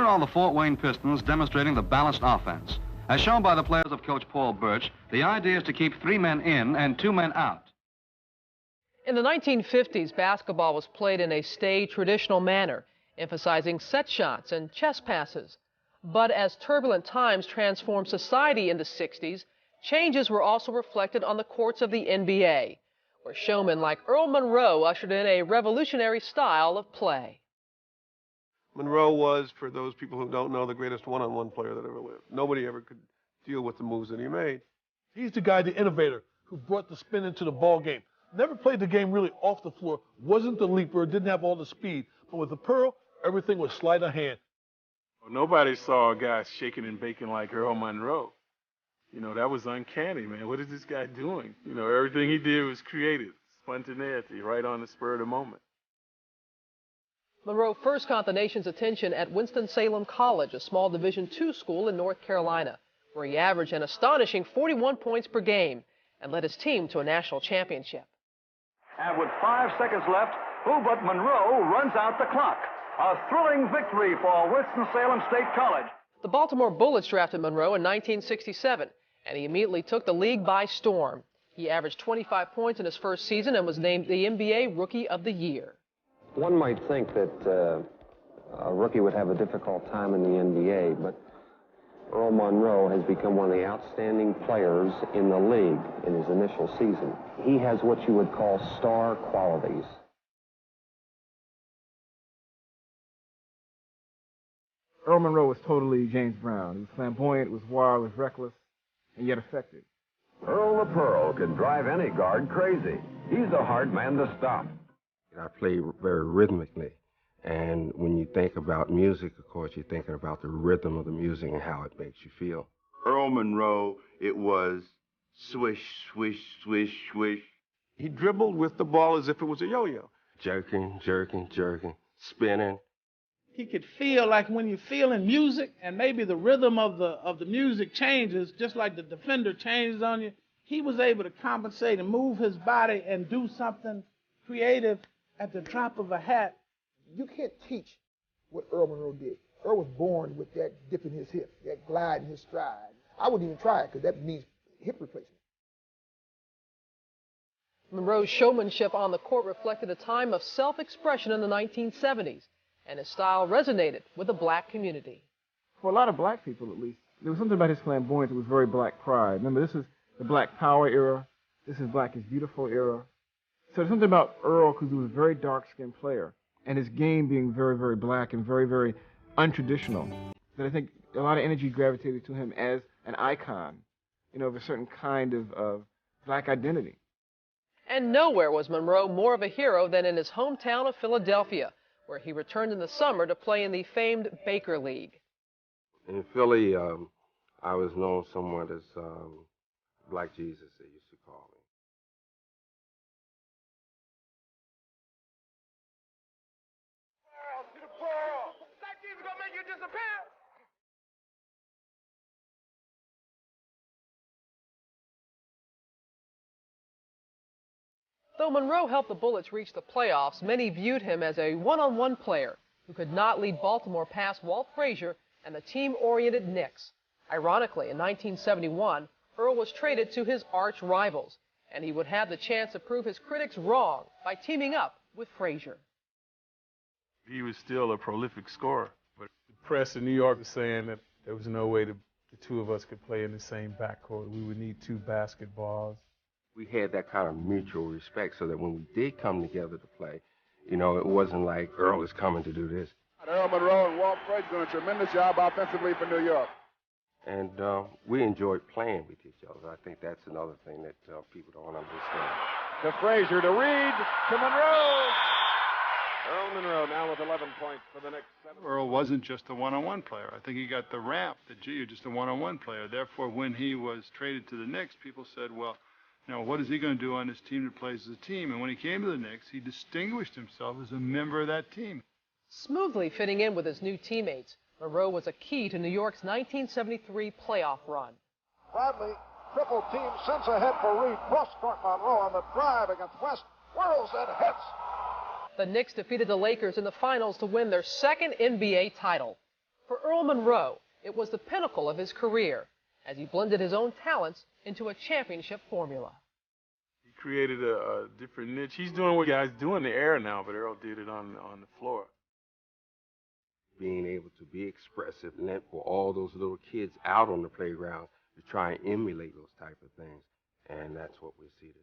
Here are the Fort Wayne Pistons demonstrating the balanced offense. As shown by the players of Coach Paul Birch, the idea is to keep 3 men in and 2 men out. In the 1950s, basketball was played in a staid, traditional manner, emphasizing set shots and chest passes. But as turbulent times transformed society in the 60s, changes were also reflected on the courts of the NBA, where showmen like Earl Monroe ushered in a revolutionary style of play. Monroe was, for those people who don't know, the greatest one-on-one player that ever lived. Nobody ever could deal with the moves that he made. He's the guy, the innovator, who brought the spin into the ball game. Never played the game really off the floor, wasn't the leaper, didn't have all the speed. But with the Pearl, everything was sleight of hand. Well, nobody saw a guy shaking and baking like Earl Monroe. You know, that was uncanny, man. What is this guy doing? You know, everything he did was creative, spontaneity, right on the spur of the moment. Monroe first caught the nation's attention at Winston-Salem College, a small Division II school in North Carolina, where he averaged an astonishing 41 points per game and led his team to a national championship. And with 5 seconds left, who but Monroe runs out the clock. A thrilling victory for Winston-Salem State College. The Baltimore Bullets drafted Monroe in 1967, and he immediately took the league by storm. He averaged 25 points in his first season and was named the NBA Rookie of the Year. One might think that a rookie would have a difficult time in the NBA, but Earl Monroe has become one of the outstanding players in the league in his initial season. He has what you would call star qualities. Earl Monroe was totally James Brown. He was flamboyant, was wild, was reckless, and yet effective. Earl the Pearl can drive any guard crazy. He's a hard man to stop. I play very rhythmically, and when you think about music, of course, you're thinking about the rhythm of the music and how it makes you feel. Earl Monroe, it was swish, swish, swish, swish. He dribbled with the ball as if it was a yo-yo. Jerking, jerking, jerking, spinning. He could feel like when you're feeling music and maybe the rhythm of the music changes, just like the defender changes on you, he was able to compensate and move his body and do something creative at the drop of a hat. You can't teach what Earl Monroe did. Earl was born with that dip in his hip, that glide in his stride. I wouldn't even try it because that means hip replacement. Monroe's showmanship on the court reflected a time of self-expression in the 1970s, and his style resonated with the black community. For a lot of black people, at least, there was something about his flamboyance that was very black pride. Remember, this is the Black Power era. This is Black is Beautiful era. So there's something about Earl, because he was a very dark-skinned player, and his game being very, very black and very, very untraditional, that I think a lot of energy gravitated to him as an icon, you know, of a certain kind of black identity. And nowhere was Monroe more of a hero than in his hometown of Philadelphia, where he returned in the summer to play in the famed Baker League. In Philly, I was known somewhat as Black Jesus, they used to call me. Though Monroe helped the Bullets reach the playoffs, many viewed him as a one-on-one player who could not lead Baltimore past Walt Frazier and the team-oriented Knicks. Ironically, in 1971, Earl was traded to his arch rivals, and he would have the chance to prove his critics wrong by teaming up with Frazier. He was still a prolific scorer, but the press in New York was saying that there was no way the two of us could play in the same backcourt. We would need 2 basketballs. We had that kind of mutual respect so that when we did come together to play, you know, it wasn't like Earl is coming to do this. Earl Monroe and Walt Frazier doing a tremendous job offensively for New York. And we enjoyed playing with each other. I think that's another thing that people don't understand. To Frazier, to Reed, to Monroe. Earl Monroe now with 11 points for the next 7. Earl wasn't just a one-on-one player. I think he got the rap that, gee, you're just a one-on-one player. Therefore, when he was traded to the Knicks, people said, well, you know, what is he going to do on this team that plays as a team? And when he came to the Knicks, he distinguished himself as a member of that team. Smoothly fitting in with his new teammates, Monroe was a key to New York's 1973 playoff run. Bradley, triple team, sends ahead for Reed. Cross-court Monroe on the drive against West. Whirls and hits. The Knicks defeated the Lakers in the finals to win their second NBA title. For Earl Monroe, it was the pinnacle of his career as he blended his own talents into a championship formula. He created a different niche. He's doing what guys do in the air now, but Earl did it on the floor. Being able to be expressive meant for all those little kids out on the playground to try and emulate those type of things, and that's what we see today.